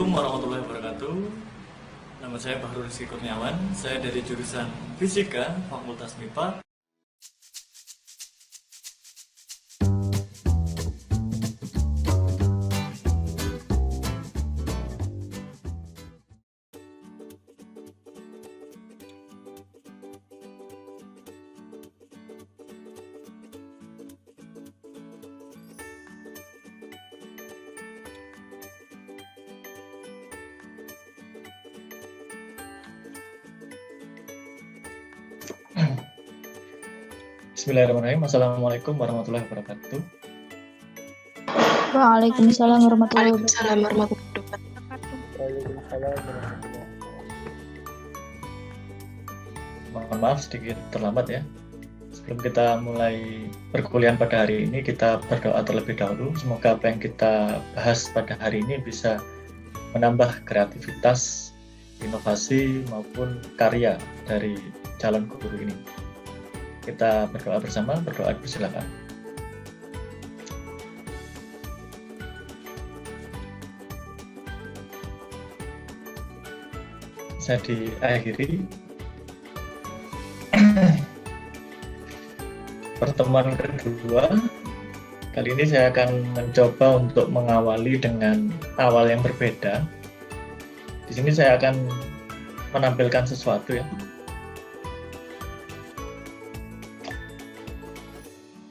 Assalamualaikum warahmatullahi wabarakatuh. Nama saya Bahrul Rizky Kurniawan. Saya dari jurusan Fisika, Fakultas MIPA. Bismillahirrahmanirrahim. Assalamualaikum warahmatullahi wabarakatuh. Waalaikumsalam warahmatullahi wabarakatuh. Waalaikumsalam warahmatullahi wabarakatuh. Mohon maaf sedikit terlambat ya. Sebelum kita mulai perkuliahan pada hari ini, kita berdoa terlebih dahulu. Semoga apa yang kita bahas pada hari ini bisa menambah kreativitas, inovasi maupun karya dari calon guru ini. Kita berdoa bersama, berdoa persilakan. Saya diakhiri pertemuan kedua. Kali ini saya akan mencoba untuk mengawali dengan awal yang berbeda. Di sini saya akan menampilkan sesuatu ya.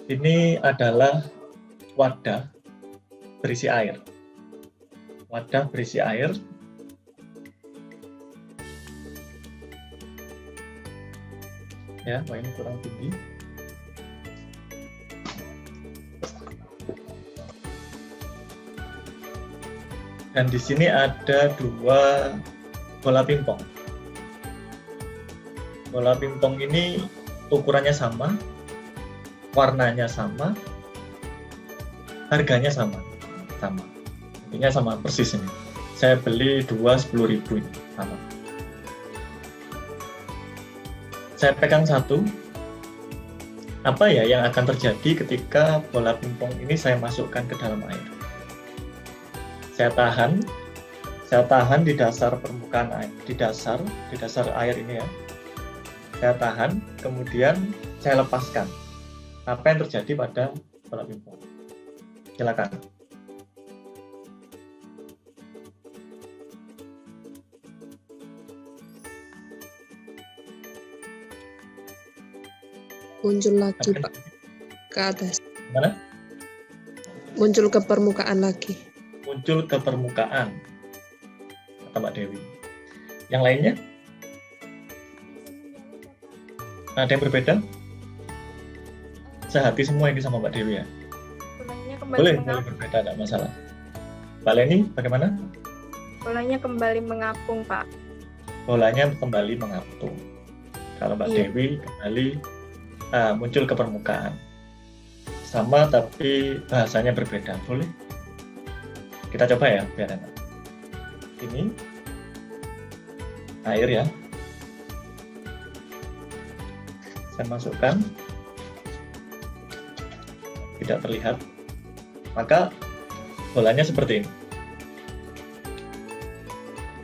Ini adalah wadah berisi air. Wadah berisi air. Ya, wah ini kurang tinggi. Dan di sini ada dua bola pingpong. Bola pingpong ini ukurannya sama, warnanya sama, harganya sama. Intinya sama persis ini. Saya beli 10.000 ini, sama. Saya pegang satu. Apa ya yang akan terjadi ketika bola pingpong ini saya masukkan ke dalam air? Saya tahan di dasar permukaan air, di dasar air ini ya. Saya tahan, kemudian saya lepaskan. Apa yang terjadi pada bola pingpong? Silakan. Muncul lagi, Pak, ke atas. Mana? Muncul ke permukaan lagi. Muncul ke permukaan, kata Mbak Dewi. Yang lainnya? Ada yang berbeda? Sehati semua ini sama Mbak Dewi ya? Boleh berbeda, tidak masalah. Mbak Leni, bagaimana? Bolanya kembali mengapung, Pak. Bolanya kembali mengapung. Kalau Mbak Dewi kembali muncul ke permukaan. Sama tapi bahasanya berbeda. Boleh? Kita coba ya, biar enak. Ini air ya. Saya masukkan. Tidak terlihat, maka bolanya seperti ini.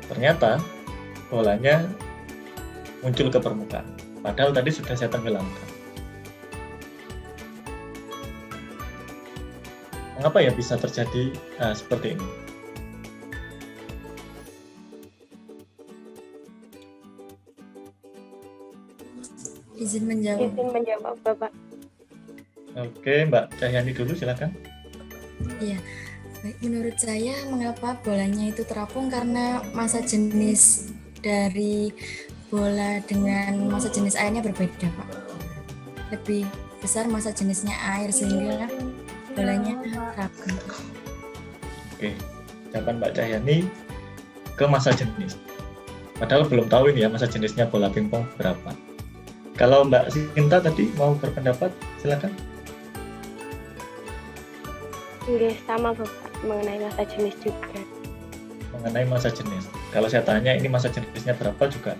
Ternyata bolanya muncul ke permukaan, padahal tadi sudah saya tenggelamkan. Mengapa ya bisa terjadi seperti ini? Izin menjawab, Bapak. Oke, Mbak Cahyani dulu silakan. Iya, baik, menurut saya mengapa bolanya itu terapung karena massa jenis dari bola dengan massa jenis airnya berbeda, Pak. Lebih besar massa jenisnya air sehingga bolanya terapung. Oke, jawaban Mbak Cahyani ke massa jenis. Padahal belum tahu ini ya massa jenisnya bola pingpong berapa. Kalau Mbak Sinta tadi mau berpendapat, silakan. Nggih, sama Bapak, mengenai massa jenis juga. Mengenai massa jenis. Kalau saya tanya ini massa jenisnya berapa juga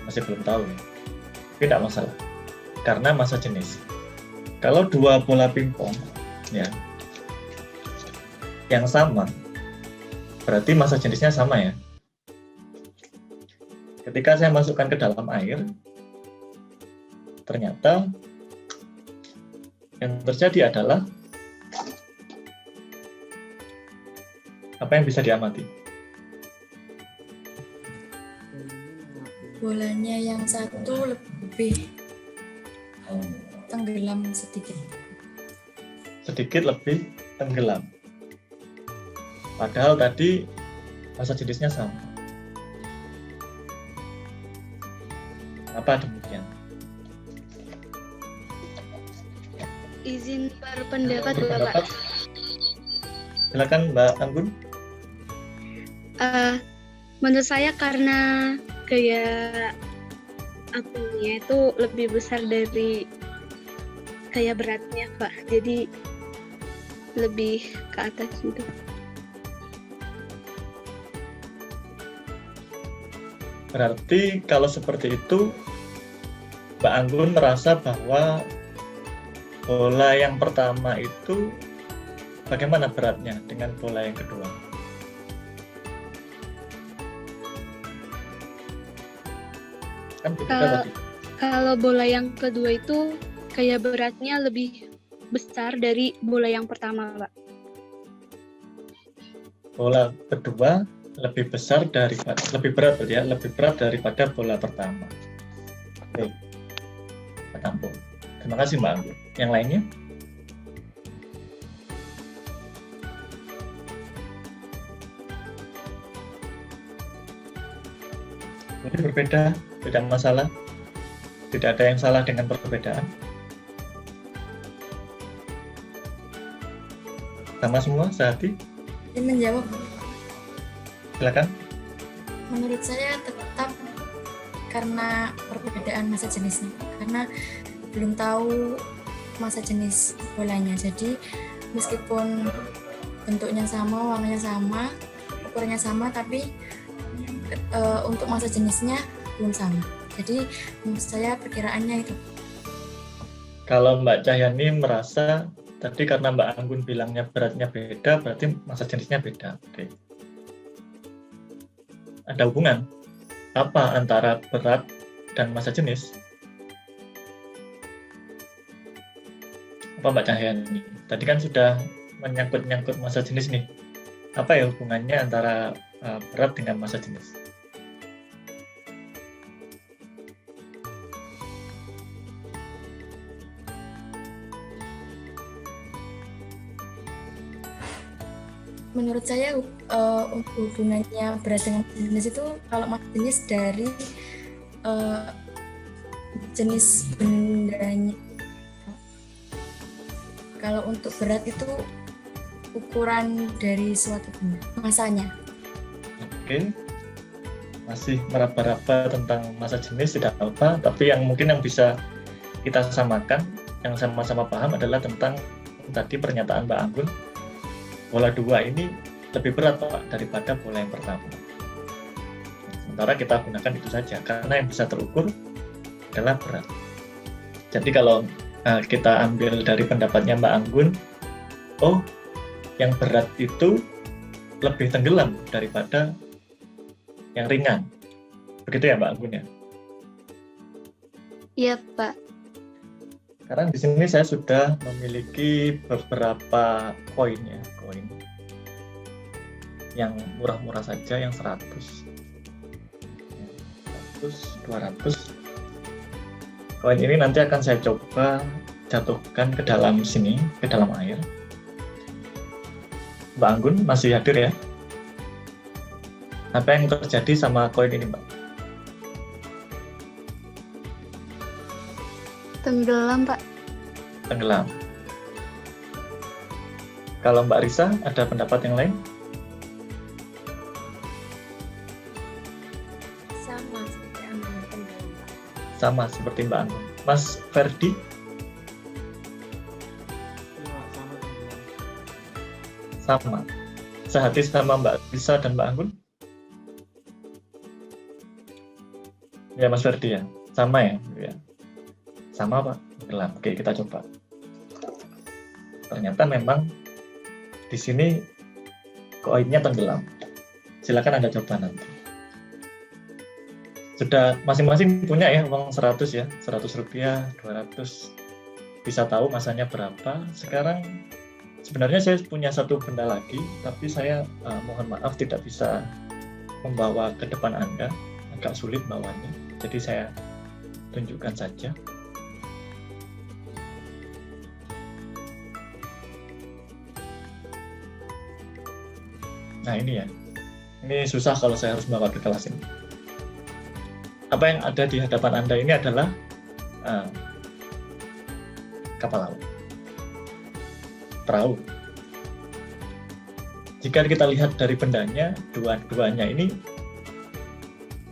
masih belum tahu ya. Tapi tidak masalah. Karena massa jenis. Kalau dua bola pingpong ya yang sama berarti massa jenisnya sama ya. Ketika saya masukkan ke dalam air, ternyata yang terjadi adalah apa yang bisa diamati? Bolanya yang satu lebih tenggelam sedikit. Sedikit lebih tenggelam. Padahal tadi massa jenisnya sama. Apa demikian? Izin berpendapat Berpendapat? Bapak. Silakan Mbak Anggun. Menurut saya karena gaya apinya itu lebih besar dari gaya beratnya Pak, jadi lebih ke atas gitu. Berarti kalau seperti itu, Mbak Anggun merasa bahwa bola yang pertama itu bagaimana beratnya dengan bola yang kedua? Kan berbeda tadi. Kalau bola yang kedua itu gaya beratnya lebih besar dari bola yang pertama Pak. Bola kedua lebih besar daripada, lebih berat ya, lebih berat daripada bola pertama. Oke, kita tampung. Terima kasih Mbak Anggun. Yang lainnya? Jadi berbeda, tidak masalah. Tidak ada yang salah dengan perbedaan. Sama semua, sehati. Ini menjawab, Silakan. menurut saya tetap karena perbedaan massa jenisnya. Karena belum tahu massa jenis bolanya. Jadi meskipun bentuknya sama, warnanya sama, ukurannya sama, tapi untuk massa jenisnya belum sama. Jadi menurut saya perkiraannya itu. Kalau Mbak Cahyani merasa tadi karena Mbak Anggun bilangnya beratnya beda, berarti massa jenisnya beda. Oke. Ada hubungan apa antara berat dan massa jenis? Apa Mbak Cahyani? Tadi kan sudah menyangkut-nyangkut massa jenis nih. Apa ya hubungannya antara berat dengan massa jenis? Menurut saya hubungannya berat dengan jenis itu kalau massa jenis dari jenis bendanya. Kalau untuk berat itu ukuran dari suatu benda, masanya. Oke, masih meraba-raba tentang massa jenis tidak apa, tapi yang mungkin yang bisa kita samakan, yang sama-sama paham adalah tentang tadi pernyataan Mbak Anggun, bola dua ini lebih berat Pak daripada bola yang pertama. Sementara kita gunakan itu saja, karena yang bisa terukur adalah berat. Jadi kalau kita ambil dari pendapatnya Mbak Anggun, oh yang berat itu lebih tenggelam daripada yang ringan. Begitu ya Mbak Anggun ya? Iya Pak. Sekarang di sini saya sudah memiliki beberapa koin ya, koin yang murah-murah saja, yang 100, 200. Koin ini nanti akan saya coba jatuhkan ke dalam sini, ke dalam air. Mbak Anggun masih hadir ya? Apa yang terjadi sama koin ini Mbak? Tenggelam Pak. Tenggelam. Kalau Mbak Risa ada pendapat yang lain? Sama seperti Anggun tenggelam Pak. Sama seperti Mbak Anggun. Mas Ferdi? Sama. Sehati sama Mbak Risa dan Mbak Anggun? Ya Mas Ferdi ya? Sama ya? Ya. Sama Pak? Tenggelam. Oke, kita coba. Ternyata memang di sini koinnya tenggelam. Silakan Anda coba nanti. Sudah masing-masing punya ya uang 100 ya, 100 rupiah, 200. Bisa tahu masanya berapa. Sekarang sebenarnya saya punya satu benda lagi, tapi saya mohon maaf tidak bisa membawa ke depan Anda, agak sulit bawanya. Jadi saya tunjukkan saja. Nah ini ya, ini susah kalau saya harus bawa ke kelas ini. Apa yang ada di hadapan Anda ini adalah kapal laut, perahu. Jika kita lihat dari bendanya, dua-duanya ini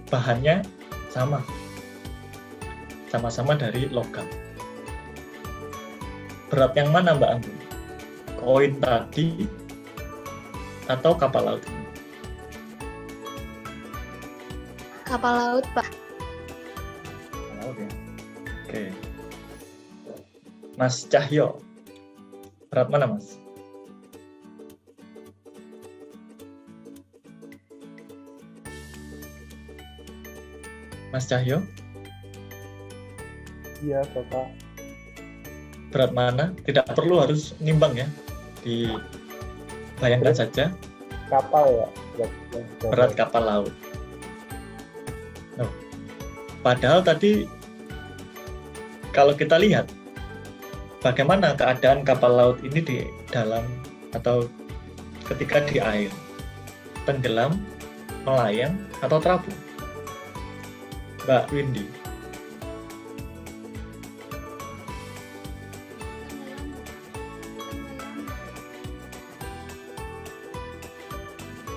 bahannya sama-sama dari logam. Berat yang mana Mbak Anggun? Koin tadi atau kapal laut ini? Kapal laut, Pak. Kapal laut ya. Oke. Mas Cahyo, berat mana Mas? Mas Cahyo? Iya, Bapak. Berat mana? Tidak perlu harus nimbang ya. Dibayangkan saja Kapal ya. berat kapal laut. Padahal tadi kalau kita lihat bagaimana keadaan kapal laut ini di dalam atau ketika di air, tenggelam, melayang, atau terapung? Mbak Windy.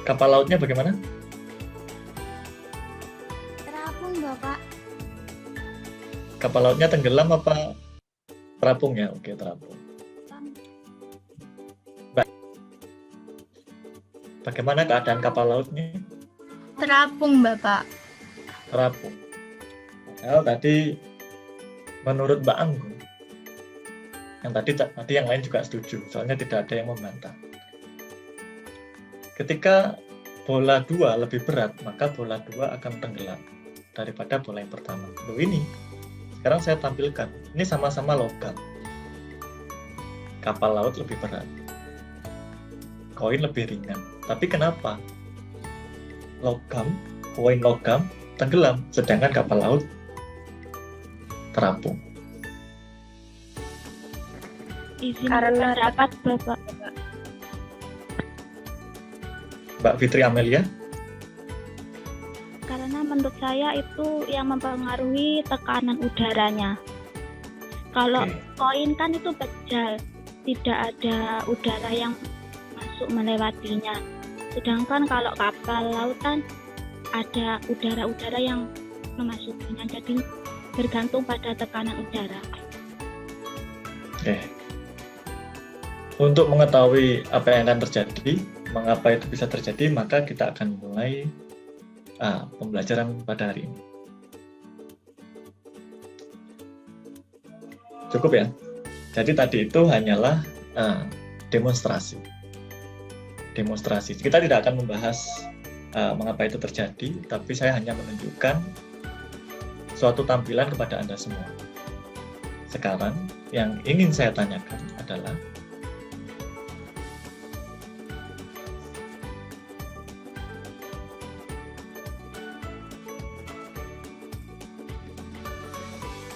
Kapal lautnya bagaimana? Terapung, Bapak. Kapal lautnya tenggelam apa terapung ya? Oke, terapung. Bagaimana keadaan kapal lautnya? Terapung, Bapak. Terapung. Padahal tadi menurut Mbak Anggun, yang tadi yang lain juga setuju, soalnya tidak ada yang membantah. Ketika bola 2 lebih berat, maka bola 2 akan tenggelam daripada bola yang pertama. Loh ini, sekarang saya tampilkan, ini sama-sama logam. Kapal laut lebih berat, koin lebih ringan. Tapi kenapa koin logam tenggelam, sedangkan kapal laut terapung? Karena dapat Bapak. Mbak Fitri Amelia? Karena menurut saya itu yang mempengaruhi tekanan udaranya. Kalau koin kan itu pejal, tidak ada udara yang masuk melewatinya. Sedangkan kalau kapal lautan ada udara-udara yang memasukinya, jadi bergantung pada tekanan udara. Oke. Untuk mengetahui apa yang akan terjadi, mengapa itu bisa terjadi, maka kita akan mulai pembelajaran pada hari ini. Cukup ya? Jadi tadi itu hanyalah demonstrasi. Kita tidak akan membahas mengapa itu terjadi, tapi saya hanya menunjukkan suatu tampilan kepada Anda semua. Sekarang yang ingin saya tanyakan adalah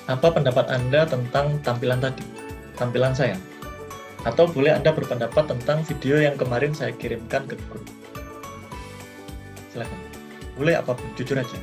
apa pendapat Anda tentang tampilan tadi, tampilan saya? Atau boleh Anda berpendapat tentang video yang kemarin saya kirimkan ke grup. Silakan. Boleh apapun, jujur aja.